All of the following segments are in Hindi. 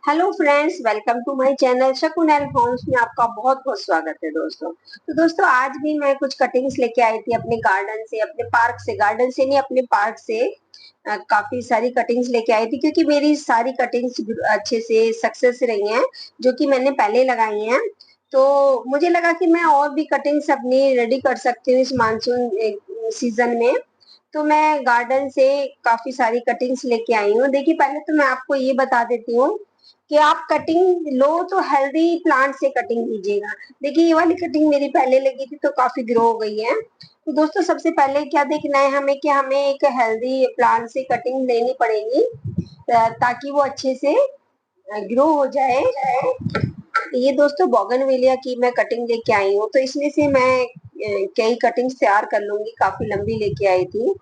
Hello friends, welcome to my channel शकुनैल होम्स में आपका बहुत बहुत स्वागत है दोस्तों। तो दोस्तों आज भी मैं कुछ कटिंग्स लेके आई थी अपने गार्डन से, अपने पार्क से, गार्डन से नहीं अपने पार्क से। काफी सारी कटिंग्स लेके आई थी क्योंकि मेरी सारी कटिंग्स अच्छे से सक्सेस रही हैं जो कि मैंने पहले लगाई हैं। तो मुझे लगा कि मैं और भी कटिंग्स अपनी रेडी कर सकती हूँ इस मानसून सीजन में। तो मैं गार्डन से काफी सारी कटिंग्स लेके आई हूँ। देखिए पहले तो मैं आपको ये बता देती हूँ कि आप कटिंग लो तो हेल्दी प्लांट से कटिंग लीजिएगा। देखिए ये वाली कटिंग मेरी पहले लगी थी तो काफी ग्रो हो गई है। तो दोस्तों सबसे पहले क्या देखना है हमें कि हमें एक हेल्दी प्लांट से कटिंग लेनी पड़ेगी ताकि वो अच्छे से ग्रो हो जाए। ये दोस्तों बोगनवेलिया की मैं कटिंग लेके आई हूँ, तो इसमें से मैं कई कटिंग्स तैयार कर लूंगी, काफी लंबी लेके आई थी।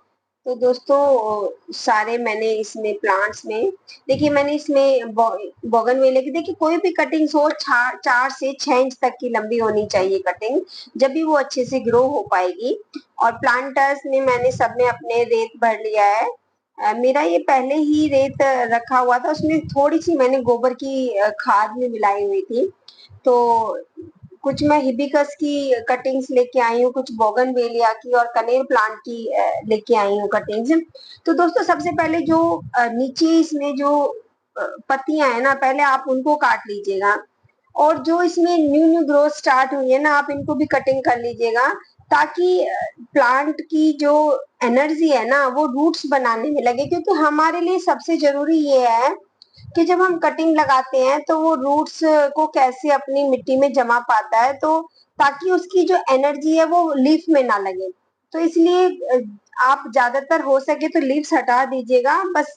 तो दोस्तों सारे मैंने इसमें प्लांट्स में देखिए मैंने इसमें बोगनवेलिया की देखिए कोई भी कटिंग्स हो 4 से 6 इंच तक की लंबी होनी चाहिए कटिंग, जब भी वो अच्छे से ग्रो हो पाएगी। और प्लांटर्स में मैंने सब में अपने रेत भर लिया है। मेरा ये पहले ही रेत रखा हुआ था, उसमें थोड़ी सी मैंने गोबर की खाद में मिलाई हुई थी। तो कुछ मैं हिबिस्कस की कटिंग्स लेके आई हूँ, कुछ बोगनवेलिया की और कनेर प्लांट की लेके आई हूँ कटिंग्स। तो दोस्तों सबसे पहले जो नीचे इसमें जो पत्तियां है ना, पहले आप उनको काट लीजिएगा। और जो इसमें न्यू न्यू ग्रोथ स्टार्ट हुई है ना, आप इनको भी कटिंग कर लीजिएगा ताकि प्लांट की जो एनर्जी है ना वो रूट्स बनाने में लगे। क्योंकि हमारे लिए सबसे जरूरी ये है कि जब हम कटिंग लगाते हैं तो वो रूट्स को कैसे अपनी मिट्टी में जमा पाता है, तो ताकि उसकी जो एनर्जी है वो लीफ में ना लगे। तो इसलिए आप ज्यादातर हो सके तो लीव्स हटा दीजिएगा, बस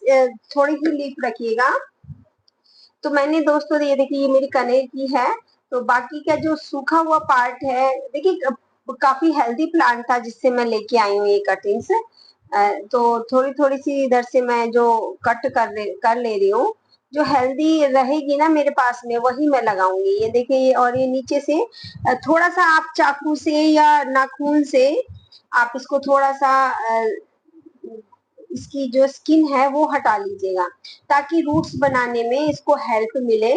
थोड़ी ही लीफ रखिएगा। तो मैंने दोस्तों ये देखिए ये मेरी कनेर की है। तो बाकी का जो सूखा हुआ पार्ट है देखिए काफी हेल्दी प्लांट था जिससे मैं लेके आई हूँ ये कटिंग्स। तो थोड़ी थोड़ी सी इधर से मैं जो कट कर ले रही हूँ। जो हेल्दी रहेगी ना मेरे पास में वही मैं लगाऊंगी। ये देखिए और ये नीचे से थोड़ा सा आप चाकू से या नाखून से आप इसको थोड़ा सा इसकी जो स्किन है वो हटा लीजिएगा ताकि रूट्स बनाने में इसको हेल्प मिले।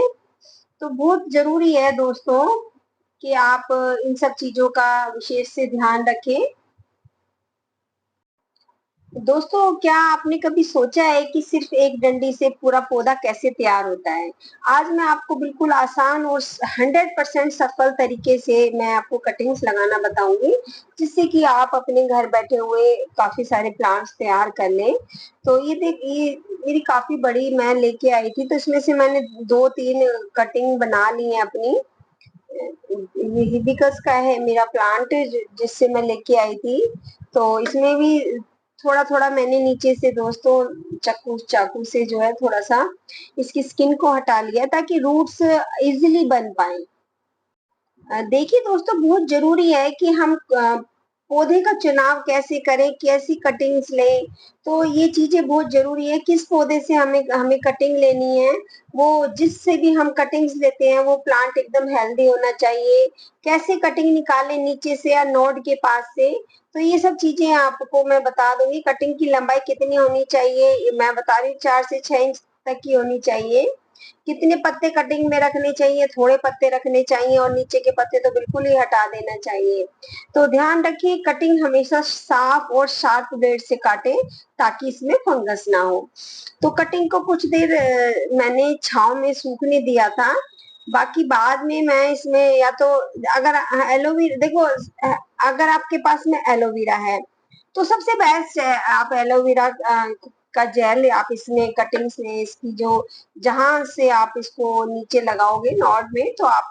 तो बहुत जरूरी है दोस्तों कि आप इन सब चीजों का विशेष से ध्यान रखें। दोस्तों क्या आपने कभी सोचा है कि सिर्फ एक डंडी से पूरा पौधा कैसे तैयार होता है? आज मैं आपको बिल्कुल आसान और 100% सफल तरीके से मैं आपको कटिंग्स लगाना बताऊंगी, जिससे कि आप अपने घर बैठे हुए काफी सारे प्लांट्स तैयार कर लें। तो ये देखिए मेरी काफी बड़ी मैं लेके आई थी, तो इसमें से मैंने 2-3 कटिंग बना ली है अपनी। ये हिबिस्कस का है मेरा प्लांट जिससे मैं लेके आई थी। तो इसमें भी थोड़ा थोड़ा मैंने नीचे से दोस्तों चाकू चाकू से जो है थोड़ा सा इसकी स्किन को हटा लिया ताकि रूट्स इजीली बन पाए। देखिए दोस्तों बहुत जरूरी है कि हम पौधे का चुनाव कैसे करें, कैसी कटिंग्स लें। तो ये चीजें बहुत जरूरी है किस पौधे से हमें हमें कटिंग लेनी है। वो जिससे भी हम कटिंग्स लेते हैं वो प्लांट एकदम हेल्दी होना चाहिए। कैसे कटिंग निकालें नीचे से या नोड के पास से, तो ये सब चीजें आपको मैं बता दूंगी। कटिंग की लंबाई कितनी होनी चाहिए मैं बता रही हूँ, 4 से 6 इंच तक की होनी चाहिए। कितने पत्ते कटिंग में रखने चाहिए, थोड़े पत्ते रखने चाहिए और नीचे के पत्ते तो बिल्कुल ही हटा देना चाहिए। तो ध्यान रखिए कटिंग हमेशा साफ और शार्प ब्लेड से काटे ताकि इसमें फंगस ना हो। तो कटिंग को कुछ देर मैंने छांव में सूखने दिया था। बाकी बाद में मैं इसमें या तो अगर एलोवेरा देखो अगर आपके पास में एलोवेरा है तो सबसे बेस्ट है आप एलोवेरा का जेल आप इसमें कटिंग्स में इसकी जो जहां से आप इसको नीचे लगाओगे नॉड में तो आप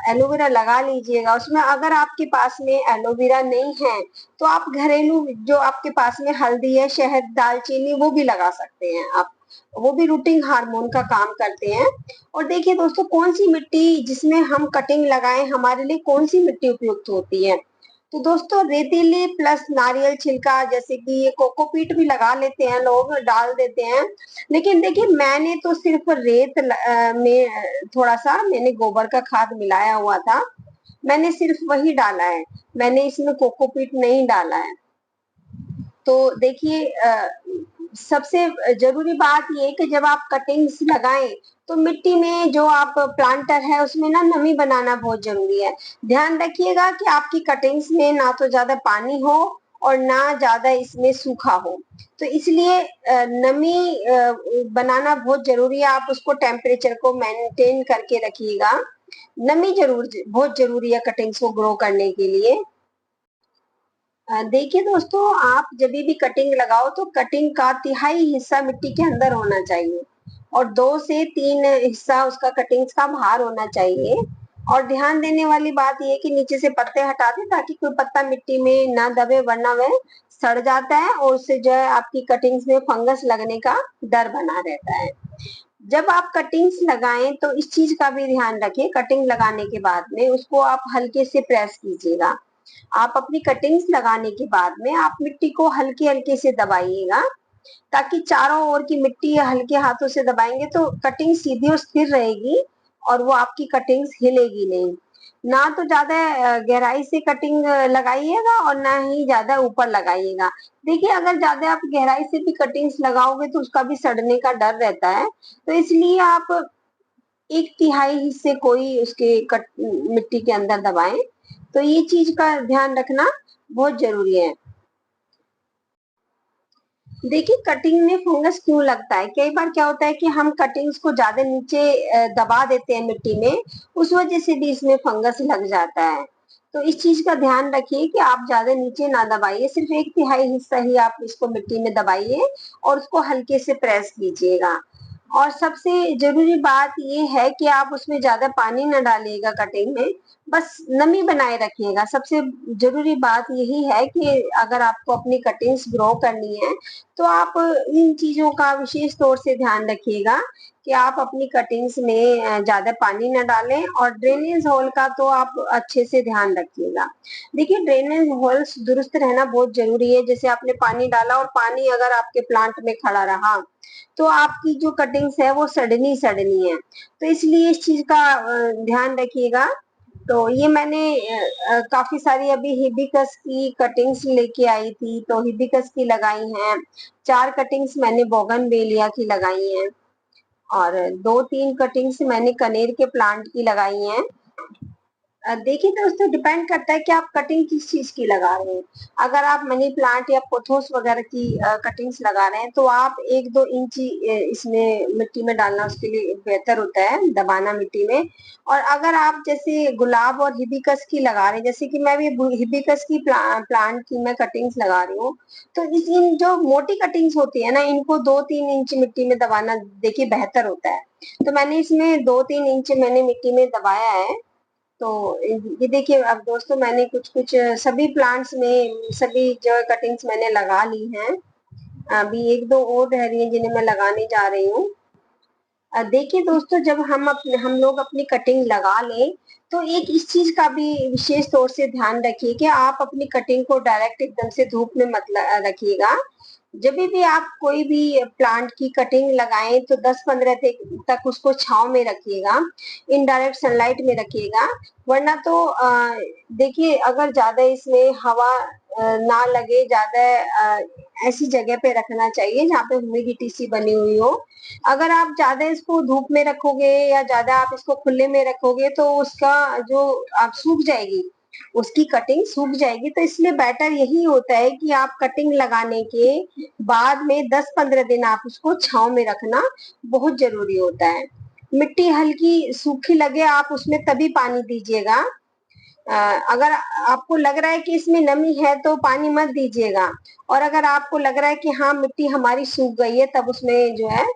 एलोवेरा लगा लीजिएगा उसमें। अगर आपके पास में एलोवेरा नहीं है तो आप घरेलू जो आपके पास में हल्दी है, शहद, दालचीनी वो भी लगा सकते हैं आप। वो भी रूटिंग हार्मोन का काम करते हैं। और देखिए दोस्तों कौन सी मिट्टी जिसमें हम कटिंग लगाएं हमारे लिए कौन सी मिट्टी उपयुक्त होती है। तो दोस्तों रेतीली प्लस नारियल छिलका जैसे कि ये कोकोपीट भी लगा लेते हैं लोग, डाल देते हैं। लेकिन देखिए मैंने तो सिर्फ रेत में थोड़ा सा मैंने गोबर का खाद मिलाया हुआ था, मैंने सिर्फ वही डाला है, मैंने इसमें कोकोपीट नहीं डाला है। तो देखिए सबसे जरूरी बात ये है कि जब आप कटिंग्स लगाएं तो मिट्टी में जो आप प्लांटर है उसमें ना नमी बनाना बहुत जरूरी है। ध्यान रखिएगा कि आपकी कटिंग्स में ना तो ज्यादा पानी हो और ना ज्यादा इसमें सूखा हो। तो इसलिए नमी बनाना बहुत जरूरी है। आप उसको टेम्परेचर को मेंटेन करके रखिएगा। नमी बहुत जरूरी है कटिंग्स को ग्रो करने के लिए। देखिए दोस्तों, आप जब भी कटिंग लगाओ तो कटिंग का तिहाई हिस्सा मिट्टी के अंदर होना चाहिए और 2 से 3 हिस्सा उसका कटिंग्स का बाहर होना चाहिए। और ध्यान देने वाली बात यह है कि नीचे से पत्ते हटा दें ताकि कोई पत्ता मिट्टी में ना दबे, वरना वह सड़ जाता है और उससे जो है आपकी कटिंग्स में फंगस लगने का डर बना रहता है। जब आप कटिंग्स लगाएं तो इस चीज का भी ध्यान रखें, कटिंग लगाने के बाद में उसको आप हल्के से प्रेस कीजिएगा। आप अपनी कटिंग्स लगाने के बाद में आप मिट्टी को हल्के हल्के से दबाइएगा ताकि चारों ओर की मिट्टी हल्के हाथों से दबाएंगे तो कटिंग सीधी और स्थिर रहेगी और वो आपकी कटिंग्स हिलेगी नहीं। ना तो ज्यादा गहराई से कटिंग लगाइएगा और ना ही ज्यादा ऊपर लगाइएगा। देखिए, अगर ज्यादा आप गहराई से भी कटिंग्स लगाओगे तो उसका भी सड़ने का डर रहता है। तो इसलिए आप 1/3 हिस्से कोई उसके मिट्टी के अंदर दबाएं। तो ये चीज का ध्यान रखना बहुत जरूरी है। देखिए, कटिंग में फंगस क्यों लगता है? कई बार क्या होता है कि हम कटिंग्स को ज्यादा नीचे दबा देते हैं मिट्टी में, उस वजह से भी इसमें फंगस लग जाता है। तो इस चीज का ध्यान रखिए कि आप ज्यादा नीचे ना दबाइए, सिर्फ 1/3 हिस्सा ही आप इसको मिट्टी में दबाइए और उसको हल्के से प्रेस कीजिएगा। और सबसे जरूरी बात ये है कि आप उसमें ज्यादा पानी न डालिएगा कटिंग में, बस नमी बनाए रखिएगा। सबसे जरूरी बात यही है कि अगर आपको अपनी कटिंग्स ग्रो करनी है तो आप इन चीजों का विशेष तौर से ध्यान रखिएगा कि आप अपनी कटिंग्स में ज्यादा पानी न डालें और ड्रेनेज होल का तो आप अच्छे से ध्यान रखिएगा। देखिए, ड्रेनेज होल्स दुरुस्त रहना बहुत जरूरी है। जैसे आपने पानी डाला और पानी अगर आपके प्लांट में खड़ा रहा तो आपकी जो कटिंग्स है वो सड़नी सड़नी है। तो इसलिए इस चीज का ध्यान रखिएगा। तो ये मैंने काफी सारी अभी हिबिस्कस की कटिंग्स लेके आई थी, तो हिबिस्कस की लगाई हैं। 4 कटिंग्स मैंने बोगनवेलिया की लगाई हैं और 2-3 कटिंग्स मैंने कनेर के प्लांट की लगाई हैं। देखिए दोस्तों, डिपेंड करता है कि आप कटिंग किस चीज की लगा रहे हैं। अगर आप मनी प्लांट या पोथोस वगैरह की कटिंग्स लगा रहे हैं तो आप 1-2 इंच इसमें मिट्टी में डालना उसके लिए बेहतर होता है, दबाना मिट्टी में। और अगर आप जैसे गुलाब और हिबिस्कस की लगा रहे हैं, जैसे कि मैं भी हिबिस्कस की प्लांट की मैं कटिंग्स लगा रही हूँ, तो इन जो मोटी कटिंग्स होती है ना, इनको 2-3 इंच मिट्टी में दबाना देखिए बेहतर होता है। तो मैंने इसमें 2-3 इंच मैंने मिट्टी में दबाया है। तो ये देखिए, अब दोस्तों मैंने कुछ कुछ सभी प्लांट्स में सभी जो कटिंग्स मैंने लगा ली हैं। अभी 1-2 और रह रही हैं जिन्हें मैं लगाने जा रही हूँ। देखिए दोस्तों, जब हम लोग अपनी कटिंग लगा लें तो एक इस चीज का भी विशेष तौर से ध्यान रखिए कि आप अपनी कटिंग को डायरेक्ट एकदम से धूप में मत रखिएगा। जब भी आप कोई भी प्लांट की कटिंग लगाएं तो 10-15 तक उसको छांव में रखिएगा, इनडायरेक्ट सनलाइट में रखिएगा। वरना तो देखिए, अगर ज्यादा इसमें हवा ना लगे, ज्यादा ऐसी जगह पे रखना चाहिए जहाँ पे ह्यूमिडिटी सी बनी हुई हो। अगर आप ज्यादा इसको धूप में रखोगे या ज्यादा आप इसको खुले में रखोगे तो उसका जो आप सूख जाएगी, उसकी कटिंग सूख जाएगी। तो इसलिए बेटर यही होता है कि आप कटिंग लगाने के बाद में 10-15 दिन आप उसको छांव में रखना बहुत जरूरी होता है। मिट्टी हल्की सूखी लगे आप उसमें तभी पानी दीजिएगा। अगर आपको लग रहा है कि इसमें नमी है तो पानी मत दीजिएगा। और अगर आपको लग रहा है कि हाँ मिट्टी हमारी सूख गई है, तब उसमें जो है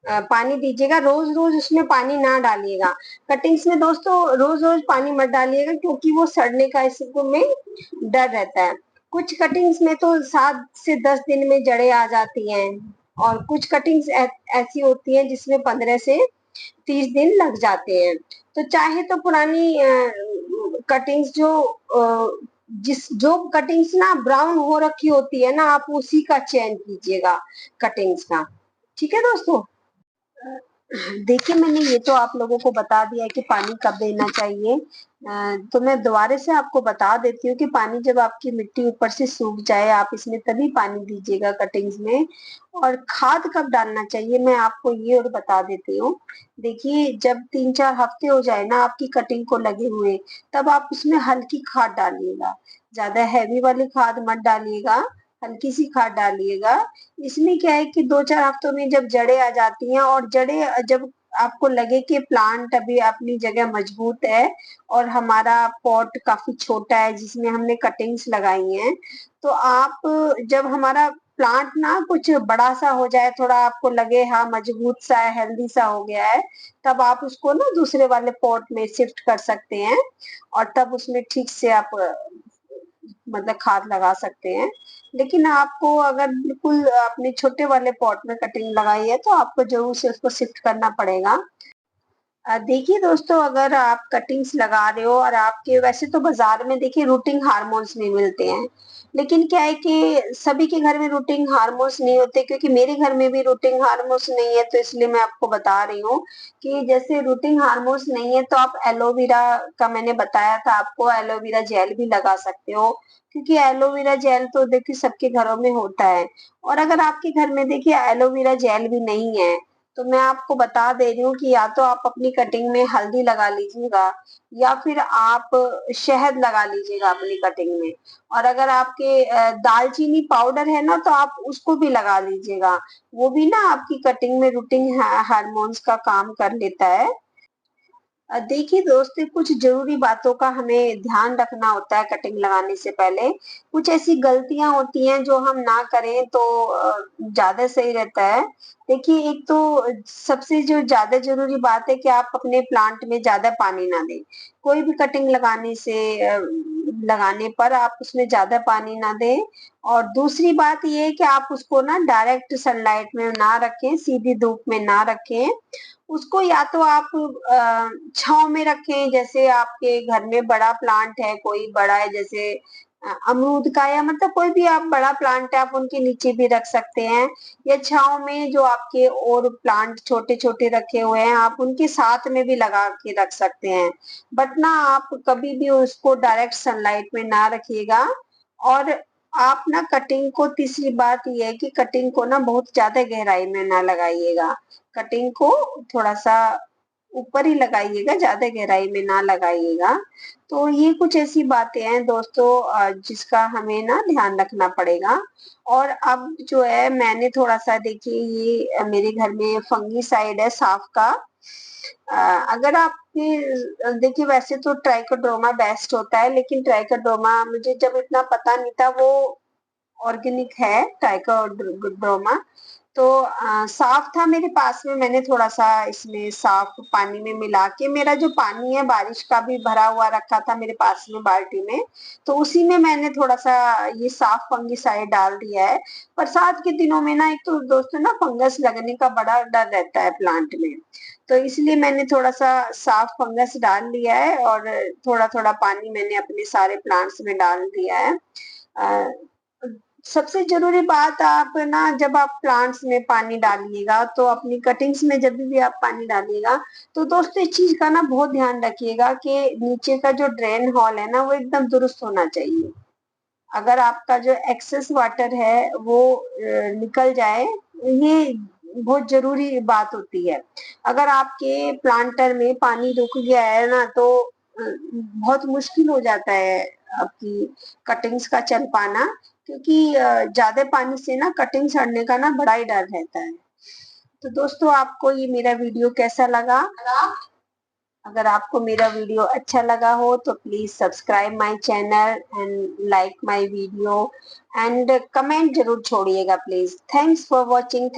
पानी दीजिएगा। रोज रोज उसमें पानी ना डालिएगा। कटिंग्स में दोस्तों रोज रोज पानी मत डालिएगा क्योंकि वो सड़ने का इसमें डर रहता है। कुछ कटिंग्स में तो 7 से 10 दिन में जड़ें आ जाती हैं और कुछ कटिंग्स ऐसी होती हैं जिसमें 15 से 30 दिन लग जाते हैं। तो चाहे तो पुरानी कटिंग्स जो कटिंग्स ना ब्राउन हो रखी होती है ना, आप उसी का चयन कीजिएगा कटिंग्स का। ठीक है दोस्तों। देखिए, मैंने ये तो आप लोगों को बता दिया है कि पानी कब देना चाहिए। तो मैं दोबारा से आपको बता देती हूँ कि पानी जब आपकी मिट्टी ऊपर से सूख जाए, आप इसमें तभी पानी दीजिएगा कटिंग्स में। और खाद कब डालना चाहिए, मैं आपको ये और बता देती हूँ। देखिए, जब 3-4 हफ्ते हो जाए ना आपकी कटिंग को लगे हुए, तब आप उसमें हल्की खाद डालिएगा। ज़्यादा हैवी वाली खाद मत डालिएगा, हल्की सी खाद डालिएगा। इसमें क्या है कि 2-4 हफ्तों में जब जड़ें आ जाती हैं और जड़ें जब आपको लगे कि प्लांट अभी अपनी जगह मजबूत है और हमारा पॉट काफी छोटा है जिसमें हमने कटिंग्स लगाई हैं, तो आप जब हमारा प्लांट ना कुछ बड़ा सा हो जाए, थोड़ा आपको लगे हाँ मजबूत सा है, हेल्दी सा हो गया है, तब आप उसको ना दूसरे वाले पॉट में शिफ्ट कर सकते हैं और तब उसमें ठीक से आप मतलब खाद लगा सकते हैं। लेकिन आपको अगर बिल्कुल अपने छोटे वाले पॉट में कटिंग लगाई है तो आपको जरूर से उसको शिफ्ट करना पड़ेगा। देखिए दोस्तों, अगर आप कटिंग्स लगा रहे हो और आपके वैसे तो बाजार में देखिए रूटिंग हार्मोन्स भी मिलते हैं, लेकिन क्या है कि सभी के घर में रूटिंग हार्मोन्स नहीं होते, क्योंकि मेरे घर में भी रूटिंग हार्मोन्स नहीं है, तो इसलिए मैं आपको बता रही हूँ कि जैसे रूटिंग हार्मोन्स नहीं है तो आप एलोवेरा का मैंने बताया था आपको, एलोवेरा जेल भी लगा सकते हो, क्योंकि एलोवेरा जेल तो देखिए सबके घरों में होता है। और अगर आपके घर में देखिए एलोवेरा जेल भी नहीं है, तो मैं आपको बता दे रही हूँ कि या तो आप अपनी कटिंग में हल्दी लगा लीजिएगा या फिर आप शहद लगा लीजिएगा अपनी कटिंग में। और अगर आपके दालचीनी पाउडर है ना, तो आप उसको भी लगा लीजिएगा। वो भी ना आपकी कटिंग में रूटिंग हार्मोन्स का काम कर लेता है। देखिए दोस्तों, कुछ जरूरी बातों का हमें ध्यान रखना होता है कटिंग लगाने से पहले। कुछ ऐसी गलतियां होती हैं जो हम ना करें तो ज्यादा सही रहता है। देखिए, एक तो सबसे जो ज्यादा जरूरी बात है कि आप अपने प्लांट में ज्यादा पानी ना दें। कोई भी कटिंग लगाने पर आप उसमें ज्यादा पानी ना दें। और दूसरी बात ये है कि आप उसको ना डायरेक्ट सनलाइट में ना रखें, सीधी धूप में ना रखें। उसको या तो आप छांव में रखें, जैसे आपके घर में बड़ा प्लांट है, कोई बड़ा है जैसे अमरूद का, या मतलब कोई भी आप बड़ा प्लांट है आप उनके नीचे भी रख सकते हैं। या छांव में जो आपके और प्लांट छोटे छोटे रखे हुए हैं आप उनके साथ में भी लगा के रख सकते हैं। बट ना आप कभी भी उसको डायरेक्ट सनलाइट में ना रखिएगा। और आप ना कटिंग को, तीसरी बात ये है कि कटिंग को ना बहुत ज्यादा गहराई में ना लगाइएगा। कटिंग को थोड़ा सा ऊपर ही लगाइएगा, ज्यादा गहराई में ना लगाइएगा। तो ये कुछ ऐसी बातें हैं दोस्तों जिसका हमें ना ध्यान रखना पड़ेगा। और अब जो है मैंने थोड़ा सा, देखिए ये मेरे घर में फंगीसाइड है सांप का। अगर आपके देखिए वैसे तो ट्राइकोडर्मा बेस्ट होता है, लेकिन ट्राइकोडर्मा मुझे जब इतना पता नहीं था, वो ऑर्गेनिक है ट्राइकोडर्मा। तो साफ था मेरे पास में, मैंने थोड़ा सा इसमें साफ पानी में मिला के, मेरा जो पानी है बारिश का भी भरा हुआ रखा था मेरे पास में बाल्टी में, तो उसी में मैंने थोड़ा सा ये साफ फंगिसाइड डाल दिया है। बरसात के दिनों में ना एक तो दोस्तों ना फंगस लगने का बड़ा डर रहता है प्लांट में, तो इसलिए मैंने थोड़ा सा साफ फंगस डाल लिया है और थोड़ा थोड़ा पानी मैंने अपने सारे प्लांट्स में डाल दिया है। अ, सबसे जरूरी बात, आप ना जब आप प्लांट्स में पानी डालिएगा, तो अपनी कटिंग्स में जब भी आप पानी डालिएगा, तो दोस्तों इस चीज का ना बहुत ध्यान रखिएगा कि नीचे का जो ड्रेन हॉल है ना वो एकदम दुरुस्त होना चाहिए। अगर आपका जो एक्सेस वाटर है वो निकल जाए, ये बहुत जरूरी बात होती है। अगर आपके प्लांटर में पानी रुक गया है ना, तो बहुत मुश्किल हो जाता है आपकी कटिंग्स का चल पाना, क्योंकि ज्यादा पानी से ना कटिंग सड़ने का ना बड़ा ही डर रहता है। तो दोस्तों, आपको ये मेरा वीडियो कैसा लगा? अगर आपको मेरा वीडियो अच्छा लगा हो तो please subscribe my channel and like my video and comment जरूर छोड़िएगा प्लीज। Thanks for watching.